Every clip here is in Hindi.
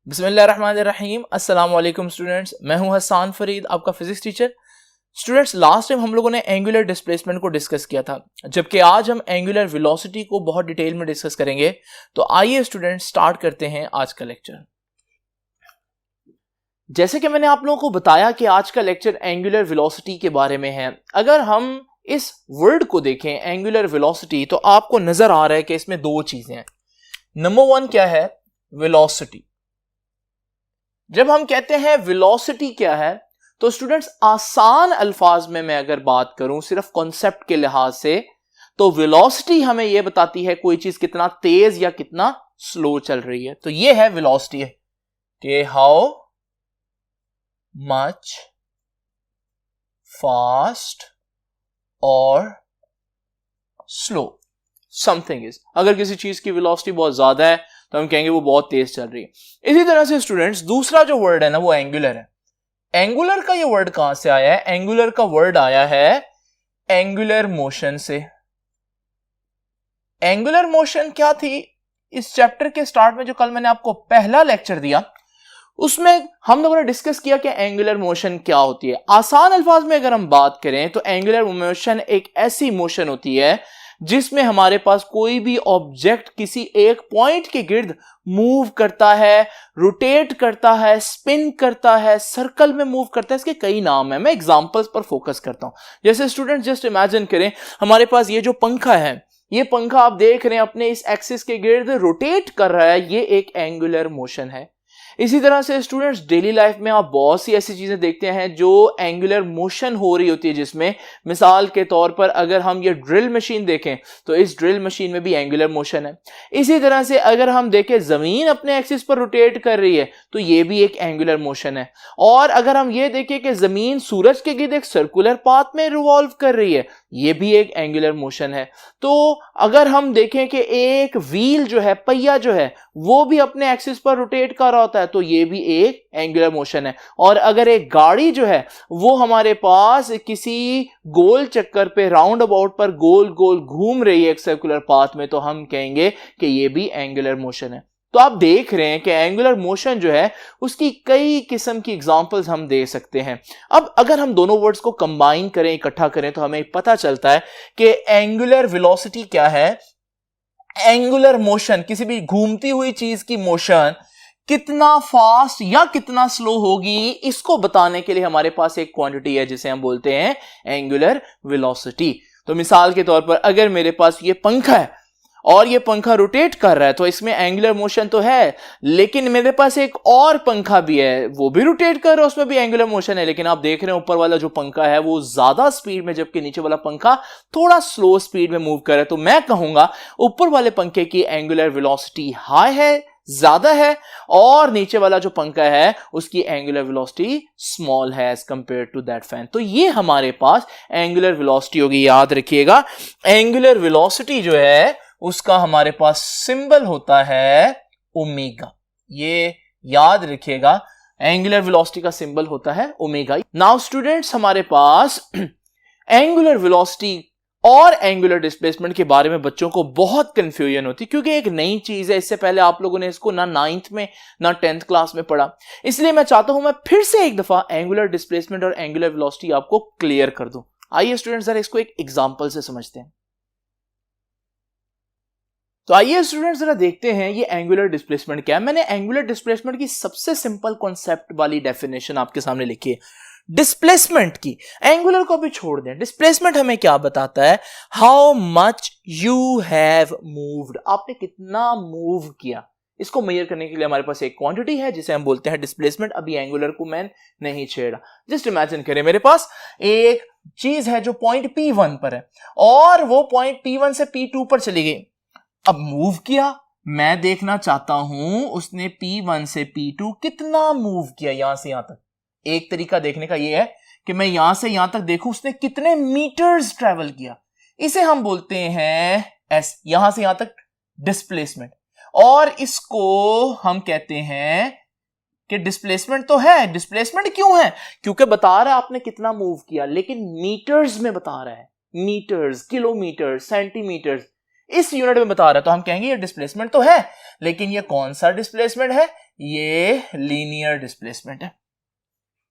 बिस्मिल्लाहिर्रहमानिर्रहीम। अस्सलाम वालेकुम स्टूडेंट्स, मैं हूं हसन फरीद, आपका physics teacher. Students, last time हम लोगों ने एंगुलर डिस्प्लेसमेंट को डिस्कस किया था, जबकि आज हम एंगुलर वेलोसिटी को बहुत डिटेल में डिस्कस करेंगे। तो आइए स्टूडेंट्स स्टार्ट करते हैं आज का लेक्चर। जैसे कि मैंने आप लोगों को बताया कि आज का लेक्चर एंगुलर वेलोसिटी के बारे में है। अगर हम इस वर्ड को देखें एंगुलर वेलोसिटी, तो आपको नजर आ रहा है कि इसमें दो चीजें हैं। नंबर वन क्या है? वेलोसिटी। जब हम कहते हैं वेलोसिटी क्या है, तो स्टूडेंट्स आसान अल्फाज में मैं अगर बात करूं सिर्फ कॉन्सेप्ट के लिहाज से, तो वेलोसिटी हमें यह बताती है कोई चीज कितना तेज या कितना स्लो चल रही है। तो यह है वेलोसिटी कि हाउ मच फास्ट और स्लो समथिंग इज। अगर किसी चीज की वेलोसिटी बहुत ज्यादा है तो हम कहेंगे वो बहुत तेज चल रही है। इसी तरह से स्टूडेंट्स दूसरा जो वर्ड है ना, वो एंगुलर है। एंगुलर का ये वर्ड कहां से आया है? एंगुलर का वर्ड आया है एंगुलर मोशन से। एंगुलर मोशन क्या थी? इस चैप्टर के स्टार्ट में जो कल मैंने आपको पहला लेक्चर दिया, उसमें हम लोगों ने डिस्कस किया कि एंगुलर मोशन क्या होती है। आसान अल्फाज में अगर हम बात करें तो एंगुलर मोशन एक ऐसी मोशन होती है जिसमें हमारे पास कोई भी ऑब्जेक्ट किसी एक पॉइंट के गिर्द मूव करता है, रोटेट करता है, स्पिन करता है, सर्कल में मूव करता है। इसके कई नाम है, मैं एग्जांपल्स पर फोकस करता हूं। जैसे स्टूडेंट जस्ट इमेजिन करें, हमारे पास ये जो पंखा है, ये पंखा आप देख रहे हैं अपने इस एक्सिस के गिर्द रोटेट कर रहा है, ये एक एंगुलर मोशन है। इसी तरह से स्टूडेंट्स डेली लाइफ में आप बहुत सी ऐसी चीजें देखते हैं जो एंगुलर मोशन हो रही होती है, जिसमें मिसाल के तौर पर अगर हम ये ड्रिल मशीन देखें तो इस ड्रिल मशीन में भी एंगुलर मोशन है। इसी तरह से अगर हम देखें जमीन अपने एक्सिस पर रोटेट कर रही है तो ये भी एक एंगुलर मोशन है। और अगर हम ये देखें कि जमीन सूरज के गिर्द एक सर्कुलर पाथ में रिवॉल्व कर रही है, ये भी एक एंगुलर मोशन है। तो अगर हम देखें कि एक व्हील जो है, पहिया जो है, वो भी अपने एक्सिस पर रोटेट कर रहा होता है, तो ये भी एक एंगुलर मोशन है। और अगर एक गाड़ी जो है वो हमारे पास किसी गोल चक्कर पे, राउंड अबाउट पर गोल गोल घूम रही है एक सर्कुलर पाथ में, तो हम कहेंगे कि ये भी एंगुलर मोशन है। तो आप देख रहे हैं कि एंगुलर मोशन जो है उसकी कई किस्म की एग्जांपल्स हम दे सकते हैं। अब अगर हम दोनों वर्ड्स को कंबाइन करें, इकट्ठा करें, तो हमें पता चलता है कि एंगुलर वेलोसिटी क्या है। एंगुलर मोशन, किसी भी घूमती हुई चीज की मोशन कितना फास्ट या कितना स्लो होगी, इसको बताने के लिए हमारे पास एक क्वांटिटी है जिसे हम बोलते हैं एंगुलर वेलोसिटी। तो मिसाल के तौर पर अगर मेरे पास ये पंखा है और ये पंखा रोटेट कर रहा है, तो इसमें एंगुलर मोशन तो है, लेकिन मेरे पास एक और पंखा भी है, वो भी रोटेट कर रहा है, उसमें भी एंगुलर मोशन है। लेकिन आप देख रहे हैं ऊपर वाला जो पंखा है वो ज्यादा स्पीड में, जबकि नीचे वाला पंखा थोड़ा स्लो स्पीड में मूव कर रहा है। तो मैं कहूंगा ऊपर वाले पंखे की एंगुलर वेलोसिटी हाई है, ज्यादा है, और नीचे वाला जो पंखा है उसकी एंगुलर वेलोसिटी स्मॉल है as compared to that fan. तो ये हमारे पास एंगुलर वेलोसिटी होगी। याद रखिएगा, एंगुलर वेलोसिटी जो है उसका हमारे पास सिंबल होता है ओमेगा। ये याद रखिएगा, एंगुलर वेलोसिटी का सिंबल होता है ओमेगा। नाउ स्टूडेंट्स, हमारे पास एंगुलर वेलोसिटी और एंगुलर डिस्प्लेसमेंट के बारे में बच्चों को बहुत कंफ्यूजन होती है, क्योंकि एक नई चीज है। इससे पहले आप लोगों ने इसको ना 9th में ना 10th क्लास में पढ़ा। इसलिए मैं चाहता हूं मैं फिर से एक दफा एंगुलर डिस्प्लेसमेंट और एंगुलर वेलोसिटी आपको क्लियर कर दूं। आइए स्टूडेंट्स जरा इसको एक एग्जांपल से समझते हैं। तो आइए स्टूडेंट्स जरा देखते हैं ये एंगुलर डिस्प्लेसमेंट क्या है। मैंने एंगुलर डिस्प्लेसमेंट की सबसे सिंपल कॉन्सेप्ट वाली डेफिनेशन आपके सामने लिखी है डिस्प्लेसमेंट की। एंगुलर को भी छोड़ दें, डिस्प्लेसमेंट हमें क्या बताता है? How much you have moved, आपने कितना मूव किया। इसको मेजर करने के लिए हमारे पास एक क्वांटिटी है जिसे हम बोलते हैं डिस्प्लेसमेंट। अभी एंगुलर को मैं नहीं छेड़ा। जस्ट इमेजिन करें मेरे पास एक चीज है जो पॉइंट P1 पर है और वो पॉइंट P1 से P2 पर चली गई। अब मूव किया, मैं देखना चाहता हूं उसने P1 से P2 कितना मूव किया यहां से यहां तक। एक तरीका देखने का यह है कि मैं यहां से यहां तक देखूं उसने कितने मीटर्स ट्रेवल किया। इसे हम बोलते हैं एस, यहां से यहां तक डिस्प्लेसमेंट। और इसको हम कहते हैं कि डिस्प्लेसमेंट तो है। डिस्प्लेसमेंट क्यों है? क्योंकि बता रहा है आपने कितना मूव किया, लेकिन मीटर्स में बता रहा है। मीटर्स, किलोमीटर, सेंटीमीटर्स, इस यूनिट में बता रहा है। तो हम कहेंगे ये डिस्प्लेसमेंट तो है, लेकिन ये कौन सा डिस्प्लेसमेंट है? ये लीनियर डिस्प्लेसमेंट है।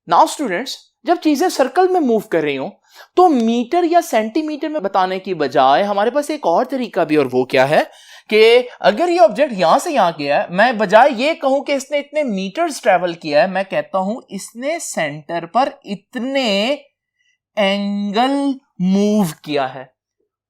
नाउ स्टूडेंट्स, जब चीजें सर्कल में मूव कर रही हो तो मीटर या सेंटीमीटर में बताने की बजाय हमारे पास एक और तरीका भी, और वो क्या है कि अगर ये ऑब्जेक्ट यहां से यहां गया है, मैं बजाय ये कहूं कि इसने इतने मीटर्स ट्रेवल किया है, मैं कहता हूं इसने सेंटर पर इतने एंगल मूव किया है।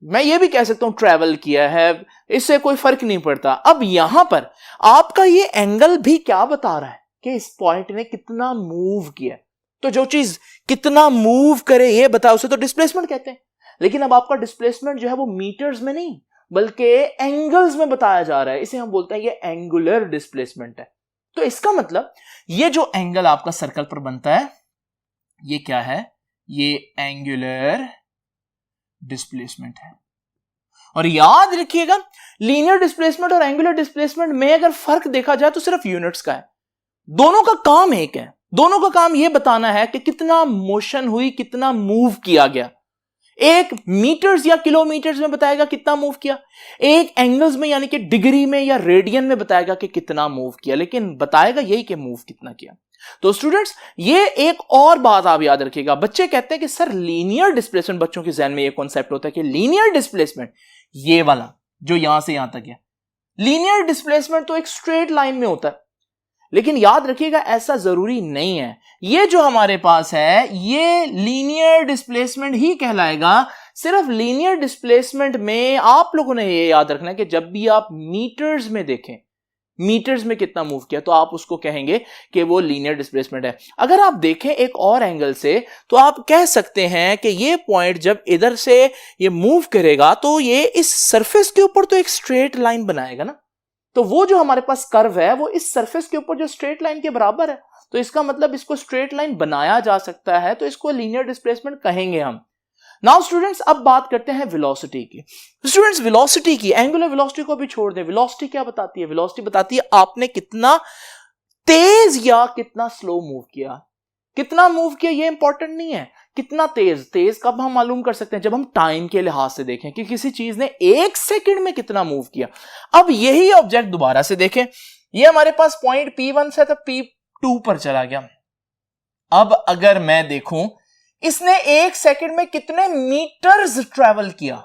मैं ये भी कह सकता हूं ट्रेवल किया है, इससे कोई फर्क नहीं पड़ता। अब यहां पर आपका ये एंगल भी क्या बता रहा है कि इस पॉइंट ने कितना मूव किया। तो जो चीज कितना मूव करे ये बताओ, उसे तो डिस्प्लेसमेंट कहते हैं। लेकिन अब आपका डिस्प्लेसमेंट जो है वो मीटर्स में नहीं बल्कि एंगल्स में बताया जा रहा है, इसे हम बोलते हैं ये एंगुलर डिस्प्लेसमेंट है। तो इसका मतलब ये जो एंगल आपका सर्कल पर बनता है ये क्या है, ये एंगुलर डिस्प्लेसमेंट है। और याद रखिएगा, लीनियर डिस्प्लेसमेंट और एंगुलर डिस्प्लेसमेंट में अगर फर्क देखा जाए तो सिर्फ यूनिट्स का है। दोनों का काम एक है, दोनों का काम यह बताना है कि कितना मोशन हुई, कितना मूव किया गया। एक मीटर्स या किलोमीटर्स में बताएगा कितना मूव किया, एक एंगल्स में यानी कि डिग्री में या रेडियन में बताएगा कि कितना मूव किया, लेकिन बताएगा यही कि मूव कितना किया। तो स्टूडेंट्स, ये एक और बात आप याद रखिएगा। बच्चे कहते हैं कि सर लीनियर डिस्प्लेसमेंट, बच्चों के जहन में ये कॉन्सेप्ट होता है कि लीनियर डिस्प्लेसमेंट ये वाला जो यहां से यहां तक है, लीनियर डिस्प्लेसमेंट तो एक स्ट्रेट लाइन में होता है। लेकिन याद रखिएगा ऐसा जरूरी नहीं है। ये जो हमारे पास है ये लीनियर डिस्प्लेसमेंट ही कहलाएगा। सिर्फ लीनियर डिस्प्लेसमेंट में आप लोगों ने ये याद रखना है कि जब भी आप मीटर्स में देखें, मीटर्स में कितना मूव किया, तो आप उसको कहेंगे कि वो लीनियर डिस्प्लेसमेंट है। अगर आप देखें एक और एंगल से तो आप कह सकते हैं कि ये पॉइंट जब इधर से ये मूव करेगा तो ये इस सरफेस के ऊपर तो एक स्ट्रेट लाइन बनाएगा ना। तो वो जो हमारे पास कर्व है वो इस सरफेस के ऊपर जो स्ट्रेट लाइन के बराबर है, तो इसका मतलब इसको स्ट्रेट लाइन बनाया जा सकता है, तो इसको लीनियर डिस्प्लेसमेंट कहेंगे हम। नाउ स्टूडेंट्स, अब बात करते हैं वेलोसिटी की। स्टूडेंट्स, वेलोसिटी की, एंगुलर वेलोसिटी को भी छोड़ दें, वेलोसिटी क्या बताती है? वेलोसिटी बताती है आपने कितना तेज या कितना स्लो मूव किया। कितना मूव किया ये इंपॉर्टेंट नहीं है, कितना तेज। तेज कब हम मालूम कर सकते हैं? जब हम टाइम के लिहाज से देखें कि किसी चीज ने एक सेकंड में कितना मूव किया। अब यही ऑब्जेक्ट दोबारा से देखें, ये हमारे पास पॉइंट P1 से तो P2 पर चला गया। अब अगर मैं देखूं इसने एक सेकंड में कितने मीटर्स ट्रेवल किया,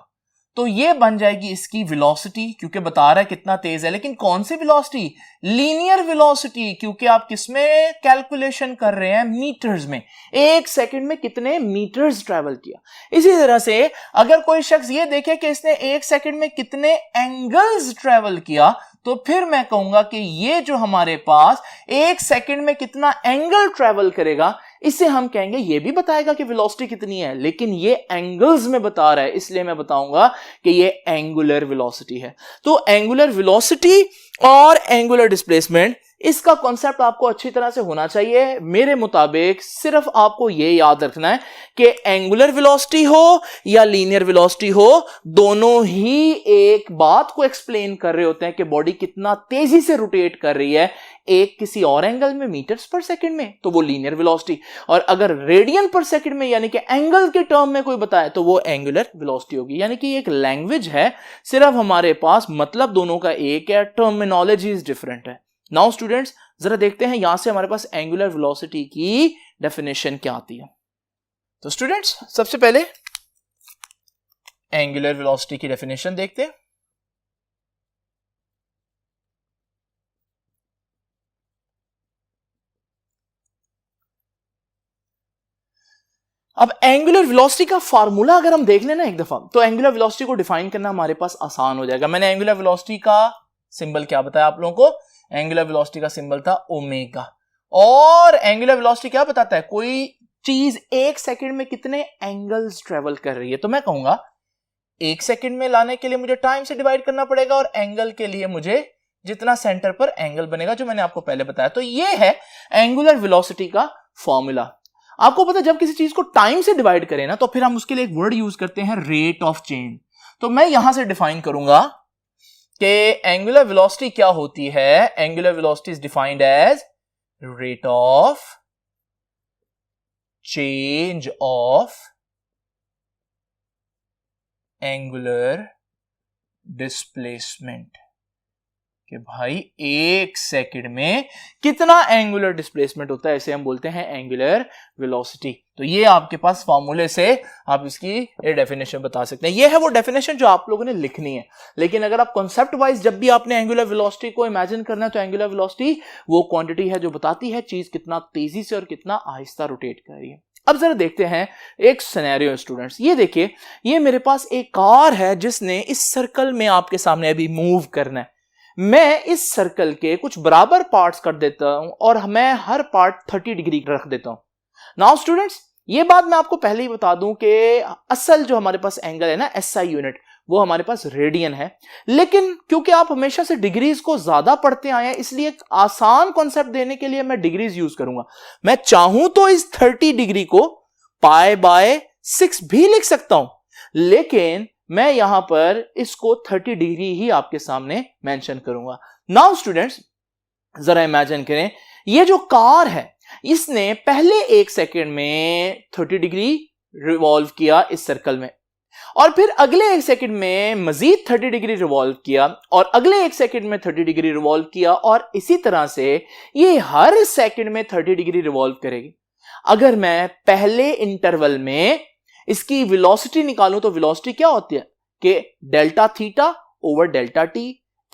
तो ये बन जाएगी इसकी वेलोसिटी, क्योंकि बता रहा है कितना तेज है। लेकिन कौन सी वेलोसिटी? लीनियर वेलोसिटी, क्योंकि आप किसमें कैलकुलेशन कर रहे हैं? मीटर्स में। एक सेकंड में कितने मीटर्स ट्रेवल किया। इसी तरह से अगर कोई शख्स ये देखे कि इसने एक सेकंड में कितने एंगल्स ट्रेवल किया, तो फिर मैं कहूंगा कि ये जो हमारे पास एक सेकंड में कितना एंगल ट्रेवल करेगा, इसे हम कहेंगे ये भी बताएगा कि वेलोसिटी कितनी है, लेकिन ये एंगल्स में बता रहा है, इसलिए मैं बताऊंगा कि ये एंगुलर वेलोसिटी है। तो एंगुलर वेलोसिटी और एंगुलर डिस्प्लेसमेंट, इसका कॉन्सेप्ट आपको अच्छी तरह से होना चाहिए। मेरे मुताबिक सिर्फ आपको ये याद रखना है कि एंगुलर वेलोसिटी हो या लीनियर वेलोसिटी हो, दोनों ही एक बात को एक्सप्लेन कर रहे होते हैं कि बॉडी कितना तेजी से रोटेट कर रही है। एक किसी और एंगल में मीटर्स पर सेकंड में, तो वो लीनियर वेलोसिटी, और अगर रेडियन पर सेकंड में यानी कि एंगल के टर्म में कोई बताए तो वो एंगुलर वेलोसिटी होगी। यानी कि एक लैंग्वेज है, सिर्फ हमारे पास मतलब दोनों का एक है, टर्मिनोलॉजी इज डिफरेंट है। नाउ स्टूडेंट्स, जरा देखते हैं यहां से हमारे पास एंगुलर वेलोसिटी की डेफिनेशन क्या आती है। तो स्टूडेंट्स, सबसे पहले एंगुलर वेलोसिटी की डेफिनेशन देखते हैं। अब एंगुलर वेलोसिटी का फार्मूला अगर हम देख लेना एक दफा, तो एंगुलर वेलोसिटी को डिफाइन करना हमारे पास आसान हो जाएगा। मैंने एंगुलर वेलोसिटी का सिंबल क्या बताया आप लोगों को? एंगुलर वेलोसिटी का सिंबल था ओमेगा। और एंगुलर वेलोसिटी क्या बताता है? कोई चीज एक सेकंड में कितने एंगल्स ट्रेवल कर रही है। तो मैं कहूंगा एक सेकंड में लाने के लिए मुझे टाइम से डिवाइड करना पड़ेगा, और एंगल के लिए मुझे जितना सेंटर पर एंगल बनेगा, जो मैंने आपको पहले बताया। तो ये है एंगुलर वेलोसिटी का फॉर्मूला। आपको पता है जब किसी चीज को टाइम से डिवाइड करें ना, तो फिर हम उसके लिए एक वर्ड यूज करते हैं, रेट ऑफ चेंज। तो मैं यहां से डिफाइन करूंगा कि एंगुलर वेलोसिटी क्या होती है। Angular velocity is defined as rate of change of angular displacement. कि भाई एक सेकंड में कितना एंगुलर डिस्प्लेसमेंट होता है, इसे हम बोलते हैं एंगुलर वेलोसिटी। तो ये आपके पास फॉर्मूले से आप इसकी ये डेफिनेशन बता सकते हैं। ये है वो डेफिनेशन जो आप लोगों ने लिखनी है। लेकिन अगर आप कॉन्सेप्ट वाइज जब भी आपने एंगुलर वेलोसिटी को इमेजिन करना है, तो एंगुलर वेलोसिटी वो क्वांटिटी है जो बताती है चीज कितना तेजी से और कितना आहिस्ता रोटेट कर रही है। अब जरा देखते हैं एक सिनेरियो स्टूडेंट्स। ये देखिए, ये मेरे पास एक कार है जिसने इस सर्कल में आपके सामने अभी मूव करना है। मैं इस सर्कल के कुछ बराबर पार्ट्स कर देता हूं और मैं हर पार्ट 30 डिग्री रख देता हूं। नाउ स्टूडेंट्स, ये बात मैं आपको पहले ही बता दूं कि असल जो हमारे पास एंगल है ना, एसआई यूनिट, वो हमारे पास रेडियन है। लेकिन क्योंकि आप हमेशा से डिग्रीज को ज्यादा पढ़ते आए हैं, इसलिए एक आसान कॉन्सेप्ट देने के लिए मैं डिग्रीज यूज करूंगा। मैं चाहूं तो इस 30 डिग्री को π/6 भी लिख सकता हूं, लेकिन मैं यहां पर इसको 30 डिग्री ही आपके सामने मेंशन करूंगा। नाउ स्टूडेंट्स, जरा इमेजिन करें, ये जो कार है इसने पहले एक सेकंड में 30 डिग्री रिवॉल्व किया इस सर्कल में, और फिर अगले एक सेकंड में मजीद 30 डिग्री रिवॉल्व किया, और अगले एक सेकंड में 30 डिग्री रिवॉल्व किया, और इसी तरह से ये हर सेकंड में 30 डिग्री रिवॉल्व करेगी। अगर मैं पहले इंटरवल में इसकी वेलोसिटी निकालूं तो वेलोसिटी क्या होती है कि delta theta over delta T.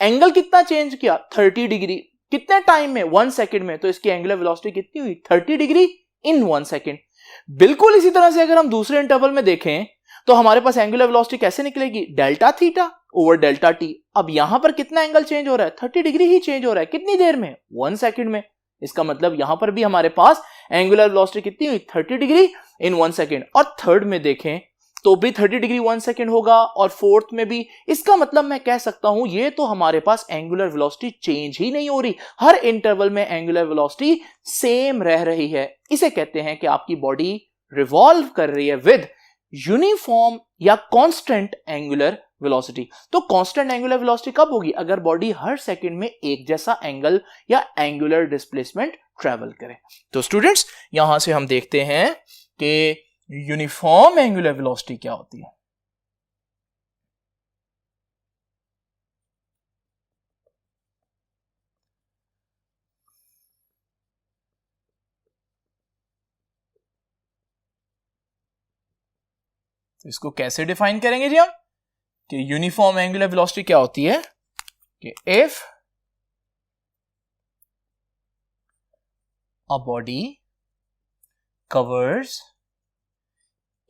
Angle कितना चेंज किया? 30 डिग्री। कितने टाइम में? 1 सेकंड में। तो इसकी एंगुलर वेलोसिटी कितनी हुई? 30 डिग्री इन 1 सेकंड। बिल्कुल इसी तरह से अगर हम दूसरे इंटरवल में देखें तो हमारे पास एंगुलर वेलोसिटी कैसे निकलेगी? Delta theta over delta T. अब यहां पर कितना एंगल चेंज हो रहा है? 30 डिग्री ही चेंज हो रहा है। कितनी देर में? 1 सेकंड में। इसका मतलब यहां पर भी हमारे पास एंगुलर वेलोसिटी कितनी हुई? 30 डिग्री इन 1 सेकंड। और थर्ड में देखें तो भी 30 डिग्री 1 सेकंड होगा, और फोर्थ में भी। इसका मतलब मैं कह सकता हूं ये तो हमारे पास एंगुलर वेलोसिटी चेंज ही नहीं हो रही, हर इंटरवल में एंगुलर वेलोसिटी सेम रह रही है। इसे कहते हैं कि आपकी बॉडी रिवॉल्व कर रही है विद यूनिफॉर्म या कांस्टेंट एंगुलर वेलोसिटी। तो कांस्टेंट एंगुलर वेलोसिटी कब होगी? अगर बॉडी हर सेकंड में एक जैसा एंगल या एंगुलर डिस्प्लेसमेंट ट्रेवल करे। तो स्टूडेंट्स, यहां से हम देखते हैं कि यूनिफॉर्म एंगुलर वेलोसिटी क्या होती है। तो इसको कैसे डिफाइन करेंगे जी हम, कि यूनिफॉर्म एंगुलर वेलोसिटी क्या होती है कि if a body covers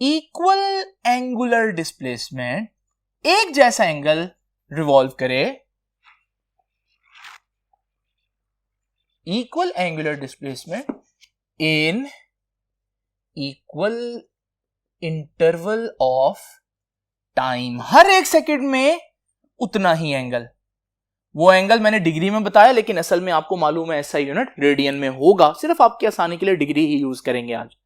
equal angular displacement, एक जैसा एंगल रिवॉल्व करे, equal angular displacement in equal interval of time, हर एक सेकंड में उतना ही एंगल। वो एंगल मैंने डिग्री में बताया, लेकिन असल में आपको मालूम है एसआई यूनिट रेडियन में होगा। सिर्फ आपकी आसानी के लिए डिग्री ही यूज करेंगे आज।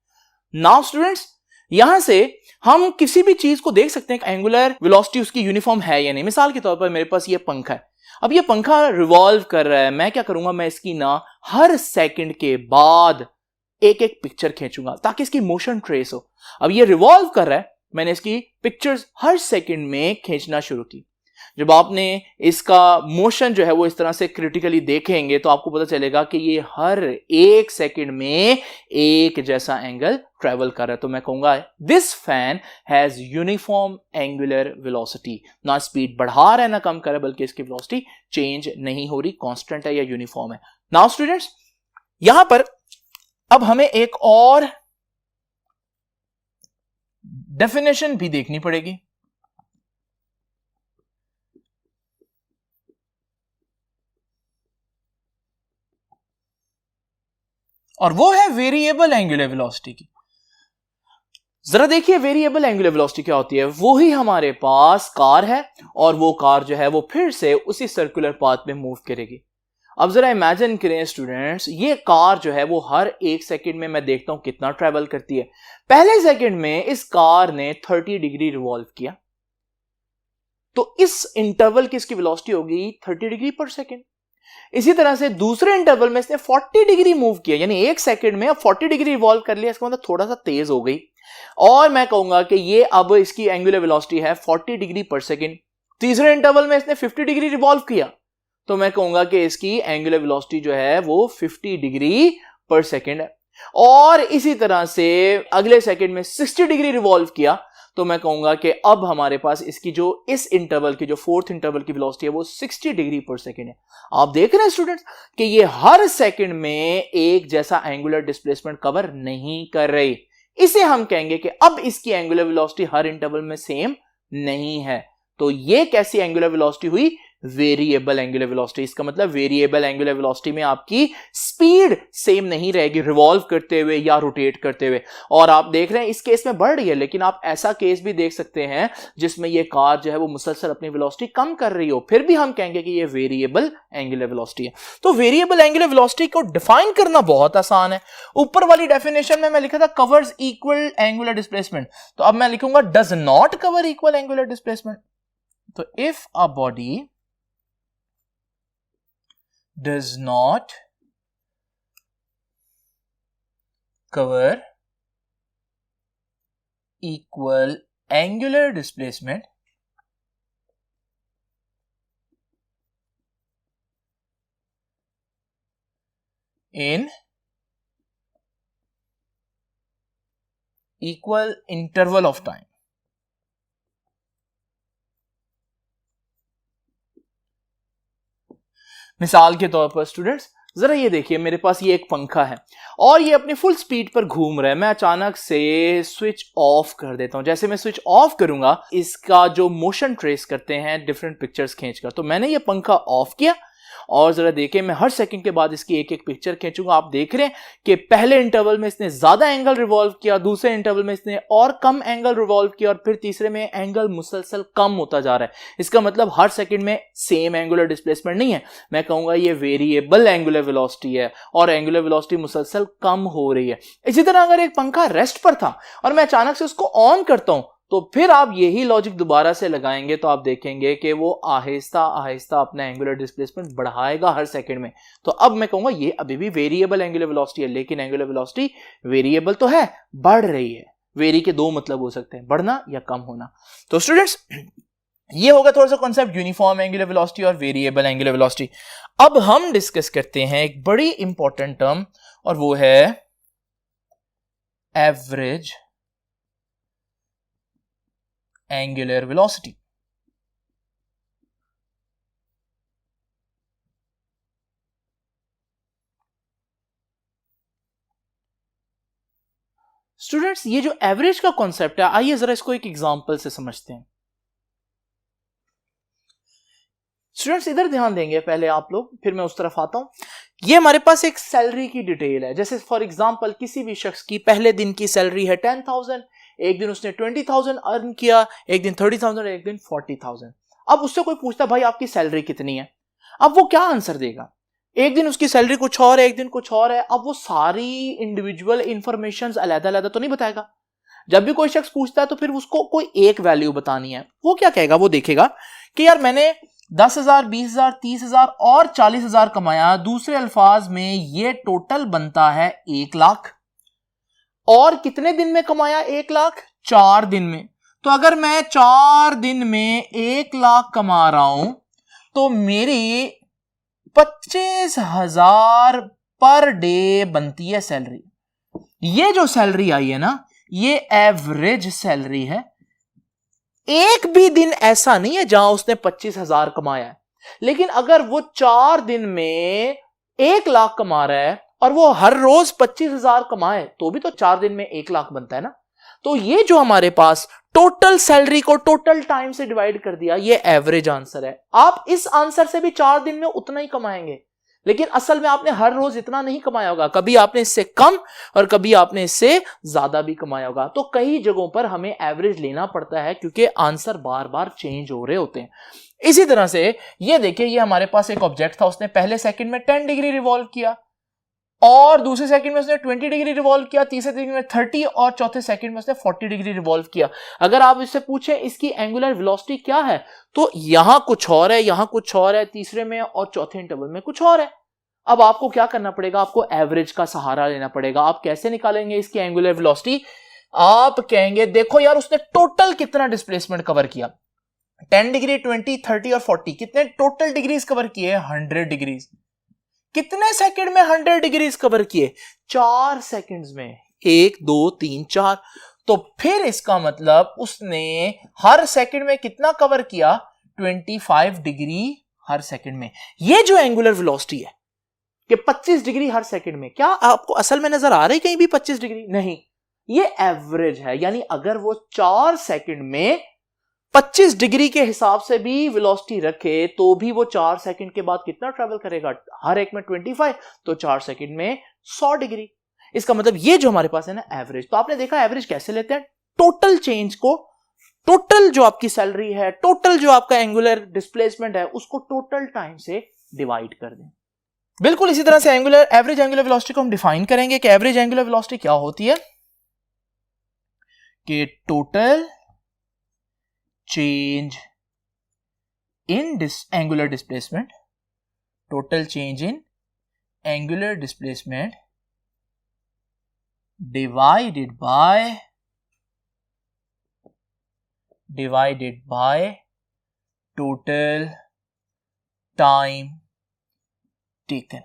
नाउ स्टूडेंट्स, यहां से हम किसी भी चीज को देख सकते हैं कि एंगुलर वेलोसिटी उसकी यूनिफॉर्म है या नहीं। मिसाल के तौर पर मेरे पास ये पंखा है, अब ये पंखा रिवॉल्व कर रहा है। मैं क्या करूंगा, मैं इसकी ना हर सेकंड के बाद एक एक पिक्चर खींचूंगा ताकि इसकी मोशन ट्रेस हो। अब ये रिवॉल्व कर रहा है, मैंने इसकी पिक्चर्स हर सेकंड में खींचना शुरू की। जब आपने इसका मोशन जो है वो इस तरह से क्रिटिकली देखेंगे तो आपको पता चलेगा कि ये हर एक सेकंड में एक जैसा एंगल ट्रेवल कर रहा है। तो मैं कहूंगा this fan has uniform angular velocity. ना स्पीड बढ़ा रहा है ना कम कर रहा है, बल्कि इसकी वेलोसिटी चेंज नहीं हो रही, कांस्टेंट है या यूनिफॉर्म है। नाउ स्टूडेंट्स, यहां पर अब हमें एक और डेफिनेशन भी देखनी पड़ेगी। और वो है वेरिएबल एंगुलर वेलोसिटी की। जरा देखिए वेरिएबल एंगुलर वेलोसिटी क्या होती है। वो ही हमारे पास कार है, और वो कार जो है वो फिर से उसी सर्कुलर पाथ में मूव करेगी। अब जरा इमेजिन करें स्टूडेंट्स, ये कार जो है वो हर एक सेकंड में मैं देखता हूं कितना ट्रेवल करती है। पहले सेकंड में इस कार ने 30 डिग्री रिवॉल्व किया, तो इस इंटरवल की इसकी वेलोसिटी होगी 30 डिग्री पर सेकंड। इसी तरह से दूसरे इंटरवल में इसने 40 डिग्री मूव किया, यानी एक सेकंड में अब 40 डिग्री रिवॉल्व कर लिया। इसका मतलब थोड़ा सा तेज हो गई, और मैं कहूंगा कि ये अब इसकी एंगुलर वेलोसिटी है 40 डिग्री पर सेकंड। तीसरे इंटरवल में इसने 50 डिग्री रिवॉल्व किया, तो मैं कहूंगा कि इसकी एंगुलर वेलोसिटी जो है वो 50 डिग्री पर सेकेंड है। और इसी तरह से अगले सेकंड में 60 डिग्री रिवॉल्व किया तो मैं कहूंगा कि अब हमारे पास इसकी जो इस इंटरवल की जो फोर्थ इंटरवल की वेलोसिटी है वो 60 डिग्री पर सेकेंड है। आप देख रहे हैं स्टूडेंट्स कि ये हर सेकंड में एक जैसा एंगुलर डिस्प्लेसमेंट कवर नहीं कर रही। इसे हम कहेंगे कि अब इसकी एंगुलर वेलोसिटी हर इंटरवल में सेम नहीं है। तो ये कैसी एंगुलर वेलोसिटी हुई? Variable angular velocity. इसका मतलब वेरिएबल एंगुलर वेलोसिटी में आपकी स्पीड सेम नहीं रहेगी रिवॉल्व करते हुए या रोटेट करते हुए। और आप देख रहे हैं इस केस में बढ़ रही है, लेकिन आप ऐसा केस भी देख सकते हैं जिसमें ये कार जो है वो मुसलसल अपनी वेलोसिटी कम कर रही हो, फिर भी हम कहेंगे कि ये वेरिएबल एंगुलर वेलोसिटी है। तो वेरिएबल एंगुलर वेलोसिटी को डिफाइन करना बहुत आसान है। ऊपर वाली डेफिनेशन में मैं लिखा था कवर्स इक्वल एंगुलर डिस्प्लेसमेंट, तो अब मैं लिखूंगा does not cover equal angular displacement. तो if a body does not cover equal angular displacement in equal interval of time, मिसाल के तौर पर स्टूडेंट्स जरा ये देखिए, मेरे पास ये एक पंखा है और ये अपनी फुल स्पीड पर घूम रहा है। मैं अचानक से स्विच ऑफ कर देता हूं। जैसे मैं स्विच ऑफ करूंगा, इसका जो मोशन ट्रेस करते हैं डिफरेंट पिक्चर्स खींचकर, तो मैंने ये पंखा ऑफ किया और जरा देखिए मैं हर सेकंड के बाद इसकी एक एक पिक्चर खींचूंगा। आप देख रहे हैं कि पहले इंटरवल में इसने ज्यादा एंगल रिवॉल्व किया, दूसरे इंटरवल में इसने और कम एंगल रिवॉल्व किया और फिर तीसरे में एंगल मुसलसल कम होता जा रहा है। इसका मतलब हर सेकंड में सेम एंगुलर डिस्प्लेसमेंट नहीं है। मैं कहूंगा ये वेरिएबल एंगुलर वेलोसिटी है और एंगुलर वेलोसिटी मुसलसल कम हो रही है। इसी तरह अगर एक पंखा रेस्ट पर था और मैं अचानक से उसको ऑन करता हूं, तो फिर आप यही लॉजिक दोबारा से लगाएंगे तो आप देखेंगे कि वो आहिस्ता आहिस्ता अपना एंगुलर डिस्प्लेसमेंट बढ़ाएगा हर सेकंड में। तो अब मैं कहूंगा ये अभी भी वेरिएबल एंगुलर वेलोसिटी है, लेकिन एंगुलर वेलोसिटी वेरिएबल तो है, बढ़ रही है। वेरी के दो मतलब हो सकते हैं, बढ़ना या कम होना। तो स्टूडेंट्स ये होगा थोड़ा सा कॉन्सेप्ट यूनिफॉर्म एंगुलर वेलोसिटी और वेरिएबल एंगुलर वेलोसिटी। अब हम डिस्कस करते हैं एक बड़ी इंपॉर्टेंट टर्म और वो है एवरेज एंगुलर वेलोसिटी। स्टूडेंट्स ये जो एवरेज का कॉन्सेप्ट है, आइए जरा इसको एक एग्जांपल से समझते हैं। स्टूडेंट्स इधर ध्यान देंगे पहले आप लोग, फिर मैं उस तरफ आता हूं। ये हमारे पास एक सैलरी की डिटेल है। जैसे फॉर एग्जांपल किसी भी शख्स की पहले दिन की सैलरी है 10,000, एक दिन उसने 20,000 अर्न किया, एक दिन 30,000, एक दिन 40,000। अब उससे कोई पूछता भाई आपकी सैलरी कितनी है, अब वो क्या आंसर देगा? एक दिन उसकी सैलरी कुछ और है, एक दिन कुछ और है। अब वो सारी इंडिविजुअल इंफॉर्मेशन अलग-अलग तो नहीं बताएगा। जब भी कोई शख्स पूछता है तो फिर उसको कोई एक वैल्यू बतानी है। वो क्या कहेगा? वो देखेगा कि यार मैंने 10,000, 20,000, 30,000 और 40,000 कमाया, दूसरे अल्फाज में ये टोटल बनता है 1 लाख। और कितने दिन में कमाया 1 लाख? 4 दिन में। तो अगर मैं 4 दिन में 1 लाख कमा रहा हूं तो मेरी 25,000 पर डे बनती है सैलरी। ये जो सैलरी आई है ना, ये एवरेज सैलरी है। एक भी दिन ऐसा नहीं है जहां उसने 25,000 कमाया है। लेकिन अगर वो 4 दिन में 1 लाख कमा रहा है और वो हर रोज 25,000 कमाए तो भी तो 4 दिन में 1 लाख बनता है ना। तो ये जो हमारे पास टोटल सैलरी को टोटल टाइम से डिवाइड कर दिया, ये एवरेज आंसर है। आप इस आंसर से भी 4 दिन में उतना ही कमाएंगे, लेकिन असल में आपने हर रोज इतना नहीं कमाया होगा। कभी आपने इससे कम और कभी आपने इससे ज्यादा भी कमाया होगा। तो कई जगहों पर हमें एवरेज लेना पड़ता है क्योंकि आंसर बार बार चेंज हो रहे होते हैं। इसी तरह से ये देखिए, ये हमारे पास एक ऑब्जेक्ट था, उसने पहले सेकंड में 10 डिग्री रिवॉल्व किया और दूसरे सेकंड में उसने 20 डिग्री रिवॉल्व किया, तीसरे सेकंड में 30 और चौथे सेकंड में उसने 40 डिग्री रिवॉल्व किया। अगर आप इससे पूछें इसकी एंगुलर वेलोसिटी क्या है, तो यहां कुछ और है, यहां कुछ और है, तीसरे में और चौथे इंटरवल में कुछ और है। अब आपको क्या करना पड़ेगा? आपको एवरेज का सहारा लेना पड़ेगा। आप कैसे निकालेंगे इसकी एंगुलर वेलोसिटी? आप कहेंगे देखो यार उसने टोटल कितना डिस्प्लेसमेंट कवर किया। 10 डिग्री, 20, 30 और 40 कितने टोटल डिग्रीज कवर किए? 100 डिग्रीज। कितने सेकंड में 100 डिग्रीज कवर किए? 4 सेकंड्स में। 1 2 3 4। तो फिर इसका मतलब उसने हर सेकंड में कितना कवर किया? 25 डिग्री हर सेकंड में। ये जो एंगुलर वेलोसिटी है कि 25 डिग्री हर सेकंड में, क्या आपको असल में नजर आ रही कहीं भी 25 डिग्री? नहीं, ये एवरेज है। यानी अगर वो 4 सेकंड में 25 डिग्री के हिसाब से भी वेलोसिटी रखे तो भी वो 4 सेकंड के बाद कितना ट्रेवल करेगा? हर एक में 25, तो 4 सेकंड में 100 डिग्री। इसका मतलब ये जो हमारे पास है ना एवरेज, तो आपने देखा एवरेज कैसे लेते हैं? टोटल चेंज को, टोटल जो आपकी सैलरी है, टोटल जो आपका एंगुलर डिस्प्लेसमेंट है, उसको टोटल टाइम से डिवाइड कर दें। बिल्कुल इसी तरह से एवरेज एंगुलर वेलोसिटी को हम डिफाइन करेंगे कि एवरेज एंगुलर वेलोसिटी क्या होती है? कि total change in angular displacement, total change in angular displacement divided by total time taken।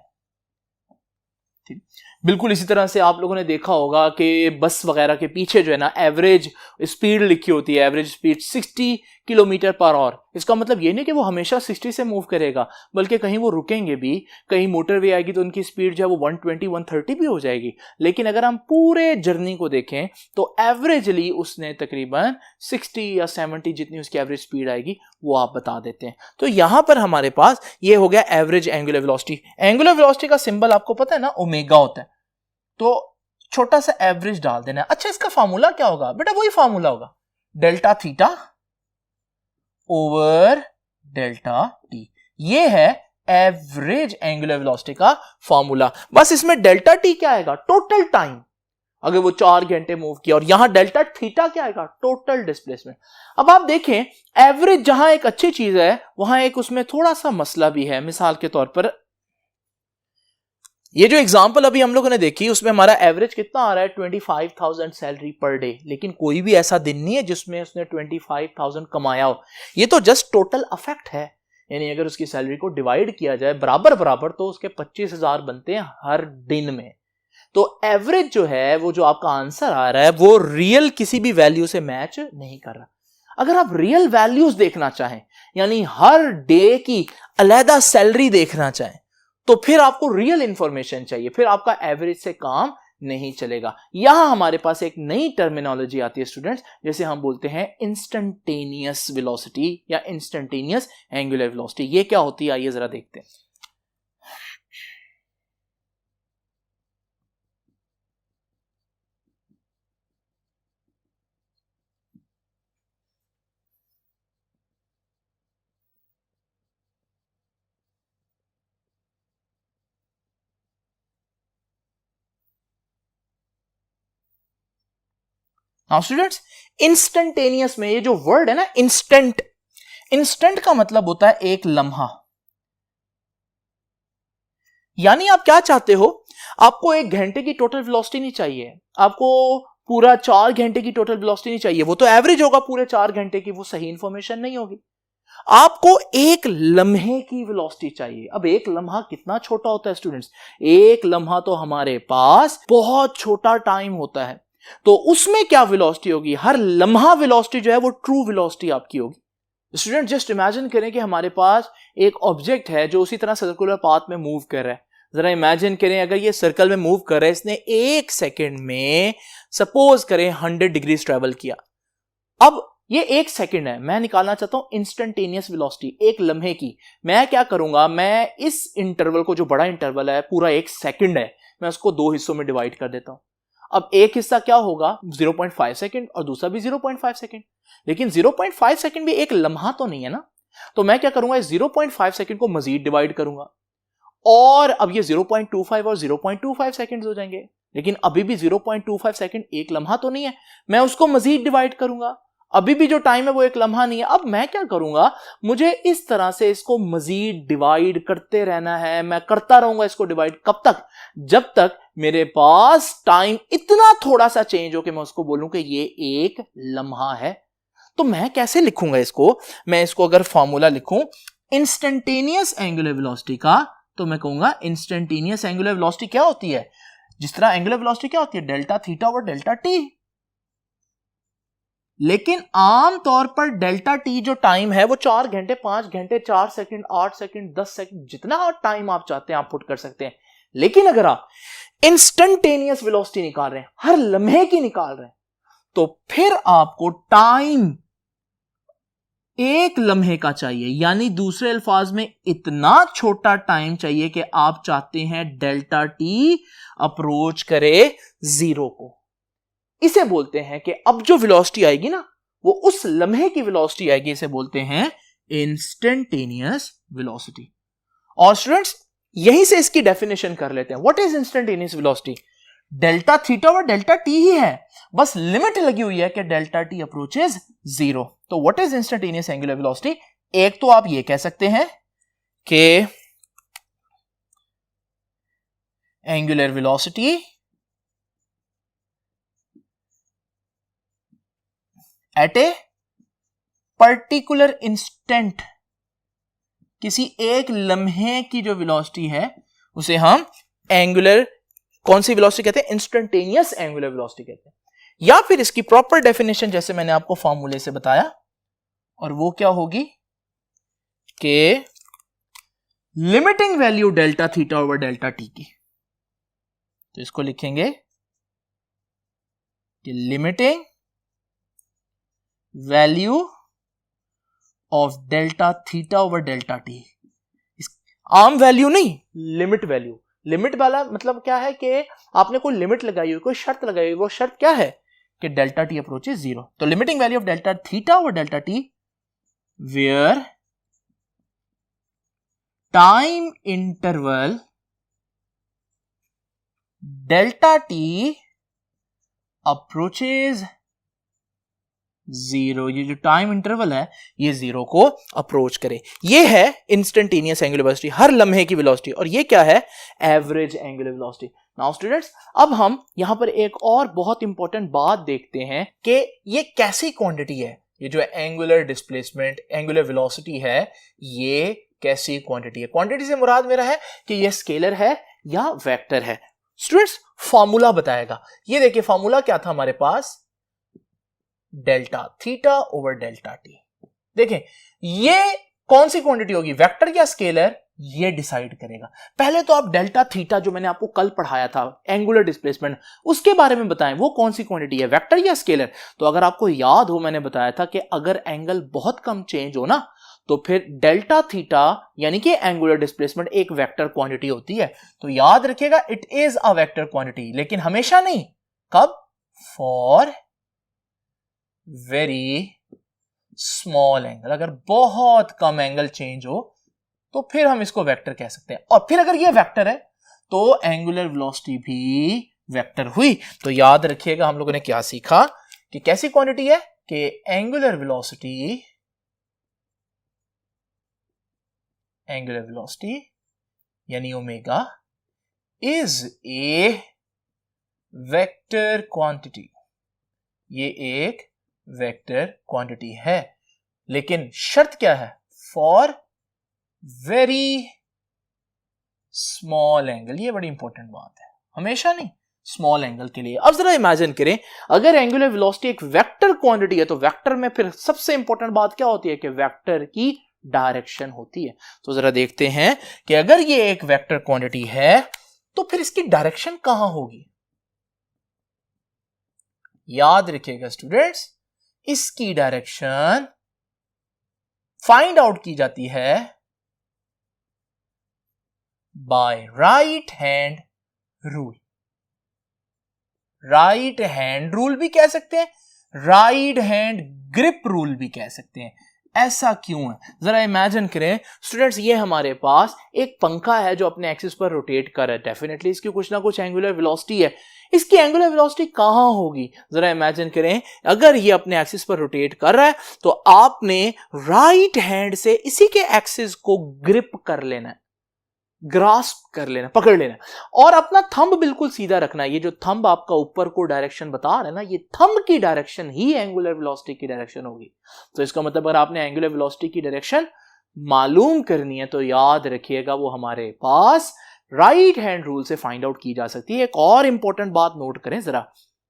बिल्कुल इसी तरह से आप लोगों ने देखा होगा कि बस वगैरह के पीछे जो है ना एवरेज स्पीड लिखी होती है, average speed 60 kilometre per hour. इसका मतलब ये नहीं कि वो हमेशा 60 से मूव करेगा, बल्कि कहीं वो रुकेंगे भी, कहीं मोटरवे आएगी तो उनकी स्पीड जो है वो 120 130 भी हो जाएगी। लेकिन अगर हम पूरे जर्नी को देखें तो एवरेजली उसने तकरीबन 60 या 70 जितनी उसकी एवरेज स्पीड आएगी वो आप बता देते हैं। तो यहां पर हमारे पास ये हो गया average angular velocity. Angular velocity का सिंबल आपको पता है ना, ओमेगा होता है, तो छोटा सा एवरेज डाल देना है। अच्छा, इसका फार्मूला क्या होगा? बेटा वही फार्मूला होगा, delta theta over delta T. ये है एवरेज एंगुलर वेलोसिटी का फार्मूला। बस इसमें डेल्टा टी क्या आएगा? टोटल टाइम, अगर वो 4 घंटे मूव किया, और यहां डेल्टा थीटा क्या आएगा? Total displacement. अब आप देखें एवरेज जहां एक अच्छी चीज है वहां एक उसमें थोड़ा सा मसला भी है। मिसाल के तौर पर ये जो एग्जांपल अभी हम लोगों ने देखी उसमें हमारा एवरेज कितना आ रहा है? 25,000 सैलरी पर डे। लेकिन कोई भी ऐसा दिन नहीं है जिसमें उसने 25,000 कमाया हो। ये तो जस्ट टोटल अफेक्ट है। यानी अगर उसकी सैलरी को डिवाइड किया जाए बराबर बराबर तो उसके 25,000 बनते हैं हर दिन में। तो एवरेज जो है वो जो आपका आंसर आ रहा है वो रियल किसी भी वैल्यू से मैच नहीं कर रहा। अगर आप रियल वैल्यूज देखना चाहें, यानी हर डे की अलहदा सैलरी देखना चाहें, तो फिर आपको रियल इंफॉर्मेशन चाहिए, फिर आपका एवरेज से काम नहीं चलेगा। यहां हमारे पास एक नई टर्मिनोलॉजी आती है स्टूडेंट्स, जैसे हम बोलते हैं इंस्टेंटेनियस वेलोसिटी या इंस्टेंटेनियस एंगुलर वेलोसिटी। ये क्या होती है आइए जरा देखते हैं। नाउ स्टूडेंट्स, इंस्टेंटेनियस में ये जो वर्ड है ना इंस्टेंट, इंस्टेंट का मतलब होता है एक लम्हा। यानी आप क्या चाहते हो? आपको 1 घंटे की टोटल वेलोसिटी नहीं चाहिए, आपको पूरा 4 घंटे की टोटल वेलोसिटी नहीं चाहिए। वो तो एवरेज होगा पूरे 4 घंटे की, वो सही इंफॉर्मेशन नहीं होगी। आपको 1 लम्हे की वेलोसिटी चाहिए। अब 1 लम्हा कितना छोटा होता है स्टूडेंट्स? 1 लम्हा तो हमारे पास बहुत छोटा टाइम होता है। तो उसमें क्या वेलोसिटी होगी? हर लम्हा वेलोसिटी जो है वो ट्रू वेलोसिटी आपकी होगी। स्टूडेंट जस्ट इमेजिन करें कि हमारे पास एक ऑब्जेक्ट है जो उसी तरह सर्कुलर पाथ में मूव कर रहा है। जरा इमेजिन करें अगर ये सर्कल में मूव कर रहा है, इसने 1 सेकेंड में सपोज करें 100 डिग्री ट्रेवल किया। अब ये 1 सेकेंड है, मैं निकालना चाहता हूं इंस्टेंटेनियस वेलोसिटी 1 लम्हे की। मैं क्या करूंगा? मैं इस इंटरवल को, जो बड़ा इंटरवल है पूरा 1 सेकेंड है, मैं उसको 2 हिस्सों में डिवाइड कर देता हूं। अब एक हिस्सा क्या होगा? 0.5 सेकेंड और दूसरा भी 0.5 सेकेंड। लेकिन 0.5 सेकेंड भी एक लम्हा तो नहीं है ना। तो मैं क्या करूंगा? इस 0.5 सेकेंड को मजीद डिवाइड करूंगा और अब ये 0.25 और 0.25 सेकेंड हो जाएंगे। लेकिन अभी भी 0.25 सेकेंड एक लम्हा तो नहीं है, मैं उसको मजीद डिवाइड करूंगा, अभी भी जो टाइम है वो एक लम्हा नहीं है। अब मैं क्या करूंगा? मुझे इस तरह से इसको मजीद डिवाइड करते रहना है। मैं करता रहूंगा इसको डिवाइड, कब तक? जब तक मेरे पास टाइम इतना थोड़ा सा चेंज हो कि मैं उसको बोलूं कि ये एक लम्हा है। तो मैं कैसे लिखूंगा इसको, मैं इसको अगर फॉर्मूला लिखूं इंस्टेंटेनियस एंगुलर वेलोसिटी का, तो मैं कहूंगा इंस्टेंटेनियस एंगुलर वेलोसिटी क्या होती है, जिस तरह एंगुलर वेलोसिटी क्या होती है, delta theta over delta T. लेकिन आम तौर पर डेल्टा टी जो टाइम है वो 4 घंटे, 5 घंटे, 4 सेकंड, 8 सेकंड, 10 सेकंड, जितना टाइम आप चाहते हैं आप पुट कर सकते हैं। लेकिन अगर आप इंस्टेंटेनियस वेलोसिटी निकाल रहे हैं, हर लम्हे की निकाल रहे हैं, तो फिर आपको टाइम 1 लम्हे का चाहिए, यानी दूसरे अल्फाज में इतना छोटा टाइम चाहिए कि आप चाहते हैं डेल्टा टी अप्रोच करे 0 को। इसे बोलते हैं कि अब जो वेलोसिटी आएगी ना वो उस लम्हे की वेलोसिटी आएगी, इसे बोलते हैं इंस्टेंटेनियस वेलोसिटी। और स्टूडेंट्स यहीं से इसकी डेफिनेशन कर लेते हैं। What is instantaneous velocity? Delta theta और डेल्टा टी ही है, बस लिमिट लगी हुई है कि डेल्टा टी अप्रोचेस 0। तो what is instantaneous angular velocity? एक तो आप ये कह सकते हैं कि angular velocity at a particular instant, किसी एक लम्हे की जो वेलोसिटी है उसे हम एंगुलर, कौन सी वेलोसिटी कहते हैं? इंस्टेंटेनियस एंगुलर वेलोसिटी कहते हैं। या फिर इसकी प्रॉपर डेफिनेशन जैसे मैंने आपको फॉर्मूले से बताया, और वो क्या होगी कि limiting value delta theta over delta T की। तो इसको लिखेंगे कि limiting value of delta theta over delta T, आम वैल्यू नहीं, लिमिट वैल्यू। लिमिट वाला मतलब क्या है कि आपने कोई लिमिट लगाई हुई, कोई शर्त लगाई हुई, वो शर्त क्या है कि डेल्टा टी अप्रोचेस 0। तो limiting value of delta theta over delta t where time interval delta t approaches 0, ये जो टाइम इंटरवल है ये 0 को अप्रोच करे। ये है इंस्टेंटेनियस एंगुलर वेलोसिटी, हर लम्हे की वेलोसिटी। और ये क्या है? Average angular velocity. Now students अब हम यहां पर एक और बहुत इंपॉर्टेंट बात देखते हैं कि ये कैसी क्वांटिटी है, ये जो एंगुलर डिस्प्लेसमेंट एंगुलर वेलोसिटी है ये कैसी क्वांटिटी है। क्वांटिटी से मुराद मेरा है कि ये स्केलर है या वेक्टर है। स्टूडेंट्स फॉर्मूला बताएगा। ये देखिए फॉर्मूला क्या था हमारे पास, delta theta over delta T. देखें ये कौन सी क्वांटिटी होगी, वेक्टर या स्केलर, ये डिसाइड करेगा। पहले तो आप डेल्टा थीटा जो मैंने आपको कल पढ़ाया था एंगुलर डिस्प्लेसमेंट, उसके बारे में बताएं वो कौन सी क्वांटिटी है, वेक्टर या स्केलर। तो अगर आपको याद हो मैंने बताया था कि अगर एंगल बहुत कम चेंज हो ना तो फिर डेल्टा थीटा यानी कि एंगुलर डिस्प्लेसमेंट एक वेक्टर क्वांटिटी होती है। तो याद रखिएगा it is a vector quantity, लेकिन हमेशा नहीं। कब? फॉर वेरी स्मॉल एंगल, अगर बहुत कम एंगल चेंज हो तो फिर हम इसको वेक्टर कह सकते हैं। और फिर अगर ये वेक्टर है तो एंगुलर वेलोसिटी भी वेक्टर हुई। तो याद रखिएगा हम लोगों ने क्या सीखा कि कैसी क्वांटिटी है कि एंगुलर वेलोसिटी यानी omega is a vector quantity, ये एक वेक्टर क्वांटिटी है। लेकिन शर्त क्या है? For very small angle. ये बड़ी इंपॉर्टेंट बात है, हमेशा नहीं, स्मॉल एंगल के लिए। अब जरा इमेजिन करें अगर एंगुलर वेलोसिटी एक वेक्टर क्वांटिटी है तो वेक्टर में फिर सबसे इंपॉर्टेंट बात क्या होती है कि वेक्टर की डायरेक्शन होती है। तो जरा देखते हैं कि अगर ये एक वेक्टर क्वांटिटी है तो फिर इसकी डायरेक्शन कहां होगी। याद रखिएगा स्टूडेंट्स इसकी डायरेक्शन फाइंड आउट की जाती है by right hand rule. Right hand rule भी कह सकते हैं, राइट हैंड ग्रिप रूल भी कह सकते हैं। ऐसा क्यों है? जरा इमेजिन करें स्टूडेंट्स, ये हमारे पास एक पंखा है जो अपने एक्सिस पर रोटेट कर रहा है। डेफिनेटली इसकी कुछ ना कुछ एंगुलर वेलोसिटी है। इसकी एंगुलर वेलोसिटी कहां होगी? जरा इमेजिन करें अगर ये अपने एक्सिस पर रोटेट कर रहा है तो आपने राइट हैंड से इसी के एक्सिस को ग्रिप कर लेना है। ग्रास्प कर लेना, पकड़ लेना, और अपना थंब बिल्कुल सीधा रखना। ये जो थंब आपका ऊपर को डायरेक्शन बता रहा है ना, ये थंब की डायरेक्शन ही एंगुलर वेलोसिटी की डायरेक्शन होगी। तो इसका मतलब अगर आपने एंगुलर वेलोसिटी की डायरेक्शन मालूम करनी है तो याद रखिएगा वो हमारे पास राइट हैंड रूल से फाइंड आउट की जा सकती है। एक और इंपॉर्टेंट बात नोट करें जरा,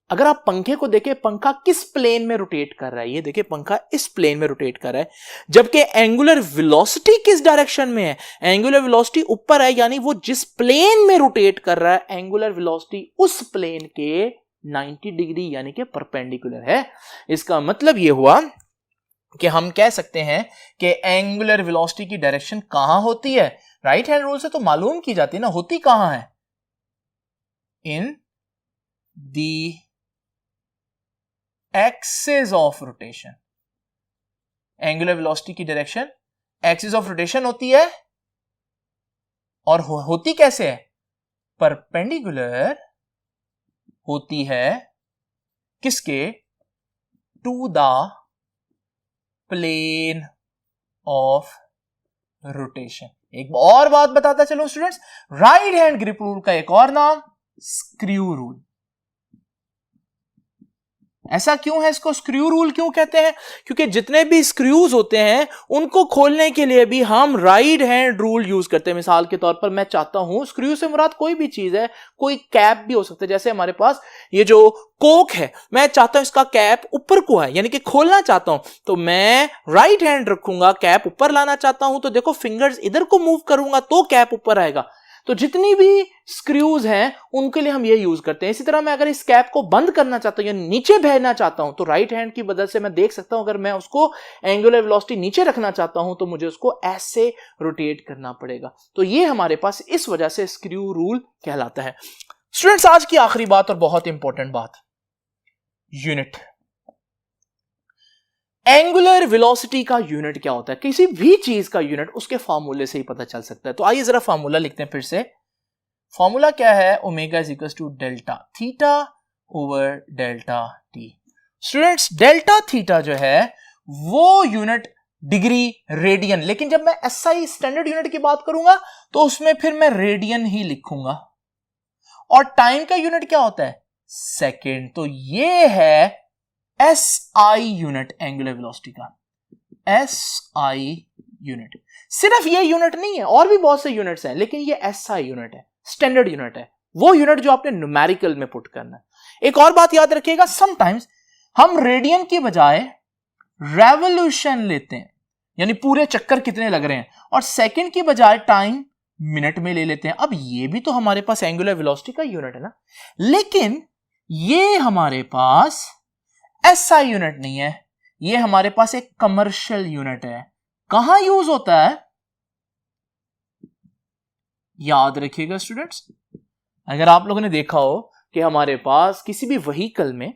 अगर आप पंखे को देखें, पंखा किस प्लेन में रोटेट कर रहा है, ये देखिए पंखा इस प्लेन में रोटेट कर रहा है, जबकि एंगुलर वेलोसिटी किस डायरेक्शन में है, एंगुलर वेलोसिटी ऊपर है, यानी वो जिस प्लेन में रोटेट कर रहा है एंगुलर वेलोसिटी उस प्लेन के 90 डिग्री यानी कि परपेंडिकुलर है। इसका मतलब ये हुआ कि हम कह सकते हैं कि एंगुलर वेलोसिटी की डायरेक्शन कहां होती है, राइट हैंड रूल से तो मालूम की जाती है ना, होती कहां है, in the axis of rotation. Angular velocity की डायरेक्शन एक्सिस ऑफ रोटेशन होती है, और होती कैसे है, परपेंडिकुलर होती है किसके, to the plane of rotation. एक और बात बताता चलो students, right hand grip rule का एक और नाम स्क्रू रूल। ऐसा क्यों है, इसको स्क्रू रूल क्यों कहते हैं, क्योंकि जितने भी स्क्रूज होते हैं उनको खोलने के लिए भी हम राइट हैंड रूल यूज करते हैं। मिसाल के तौर पर मैं चाहता हूं, स्क्रू से मुराद कोई भी चीज है, कोई कैप भी हो सकता है, जैसे हमारे पास ये जो कोक है, मैं चाहता हूं इसका कैप ऊपर को है, यानी कि खोलना चाहता हूं, तो मैं राइट हैंड रखूंगा, कैप ऊपर लाना चाहता हूं तो देखो फिंगर्स इधर को मूव करूंगा तो कैप ऊपर आएगा। तो जितनी भी स्क्रूज हैं उनके लिए हम ये यूज करते हैं। इसी तरह मैं अगर इस कैप को बंद करना चाहता हूं या नीचे भेजना चाहता हूं तो राइट हैंड की मदद से मैं देख सकता हूं, अगर मैं उसको एंगुलर वेलोसिटी नीचे रखना चाहता हूं तो मुझे उसको ऐसे रोटेट करना पड़ेगा। तो ये हमारे पास इस वजह से स्क्रू रूल कहलाता है। स्टूडेंट्स, आज की आखिरी बात और बहुत इंपॉर्टेंट बात, यूनिट। एंगुलर वेलोसिटी का यूनिट क्या होता है, किसी भी चीज का यूनिट उसके फार्मूले से ही पता चल सकता है। तो आइए जरा फार्मूला लिखते हैं फिर से। फॉर्मूला क्या है, omega is equal to delta theta over delta t. Students, delta theta जो है वो यूनिट डिग्री रेडियन, लेकिन जब मैं एसआई स्टैंडर्ड यूनिट की बात करूंगा तो उसमें फिर मैं रेडियन ही लिखूंगा। और टाइम का यूनिट क्या होता है, सेकेंड। तो ये है एसआई यूनिट एंगुलर वेलोसिटी का, एसआई यूनिट। सिर्फ ये यूनिट नहीं है, और भी बहुत से यूनिट्स हैं, लेकिन ये एसआई यूनिट है, स्टैंडर्ड यूनिट है, वो यूनिट जो आपने न्यूमेरिकल में पुट करना है। एक और बात याद रखिएगा, समटाइम्स हम रेडियन के बजाय रेवोल्यूशन लेते हैं, यानी पूरे चक्कर कितने लग रहे हैं, और सेकंड की बजाय टाइम मिनट में ले लेते हैं। अब ये भी तो हमारे पास एंगुलर वेलोसिटी का यूनिट है ना, लेकिन ये हमारे पास एसआई यूनिट नहीं है, ये हमारे पास एक कमर्शियल यूनिट है। कहां यूज होता है, याद रखिएगा स्टूडेंट्स, अगर आप लोगों ने देखा हो कि हमारे पास किसी भी व्हीकल में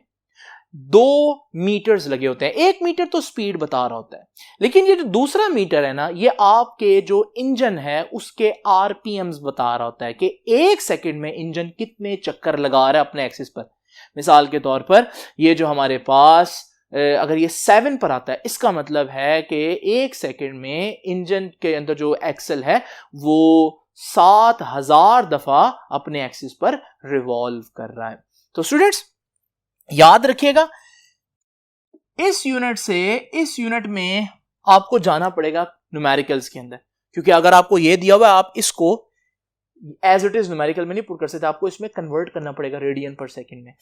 2 मीटर्स लगे होते हैं, 1 मीटर तो स्पीड बता रहा होता है, लेकिन ये जो दूसरा मीटर है ना, ये आपके जो इंजन है उसके आरपीएम्स बता रहा होता है कि 1 सेकंड में इंजन कितने चक्कर लगा रहा है अपने एक्सिस पर। मिसाल के तौर पर ये जो हमारे पास अगर ये 7 पर आता है, इसका मतलब है कि 1 सेकंड में इंजन के अंदर जो एक्सल है वो 7000 दफा अपने एक्सिस पर रिवॉल्व कर रहा है। तो स्टूडेंट्स याद रखिएगा, इस यूनिट से इस यूनिट में आपको जाना पड़ेगा न्यूमेरिकल्स के अंदर, क्योंकि अगर आपको यह दिया हुआ है आप इसको एज इट इज न्यूमेरिकल में नहीं पुट कर सकते, आपको इसमें कन्वर्ट करना पड़ेगा रेडियन पर सेकंड में।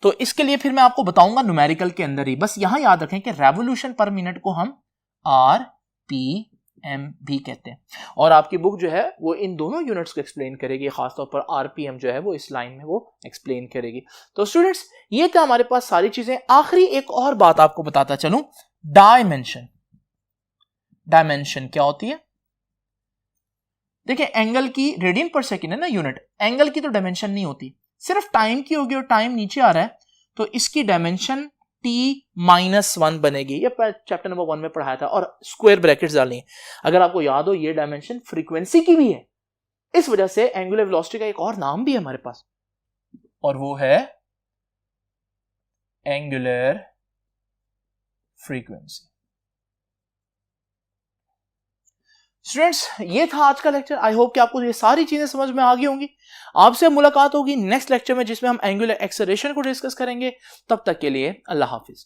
तो इसके लिए फिर मैं आपको बताऊंगा न्यूमेरिकल के अंदर ही। बस यहां याद रखें कि रेवोल्यूशन पर मिनट को हम आरपीएम भी कहते हैं, और आपकी बुक जो है वो इन दोनों यूनिट्स को एक्सप्लेन करेगी, खासतौर पर आरपीएम जो है वो इस लाइन में वो एक्सप्लेन करेगी। तो स्टूडेंट्स ये था हमारे पास सारी चीजें। आखिरी एक और बात आपको बताता चलूं, डायमेंशन। डायमेंशन क्या होती है, देखिए एंगल की रेडियन पर सेकंड है ना यूनिट, एंगल की तो डायमेंशन नहीं होती, सिर्फ टाइम की होगी, और टाइम नीचे आ रहा है तो इसकी डायमेंशन t-1 बनेगी। ये चैप्टर नंबर 1 में पढ़ाया था, और स्क्वायर ब्रैकेट्स डालनी है। अगर आपको याद हो, ये डायमेंशन फ्रीक्वेंसी की भी है, इस वजह से एंगुलर वेलोसिटी का एक और नाम भी है हमारे पास, और वो है एंगुलर फ्रीक्वेंसी। स्टूडेंट्स, ये था आज का लेक्चर। आई होप कि आपको ये सारी चीजें समझ में आ गई होंगी। आपसे मुलाकात होगी नेक्स्ट लेक्चर में, जिसमें हम एंगुलर एक्सेलरेशन को डिस्कस करेंगे। तब तक के लिए अल्लाह हाफिज।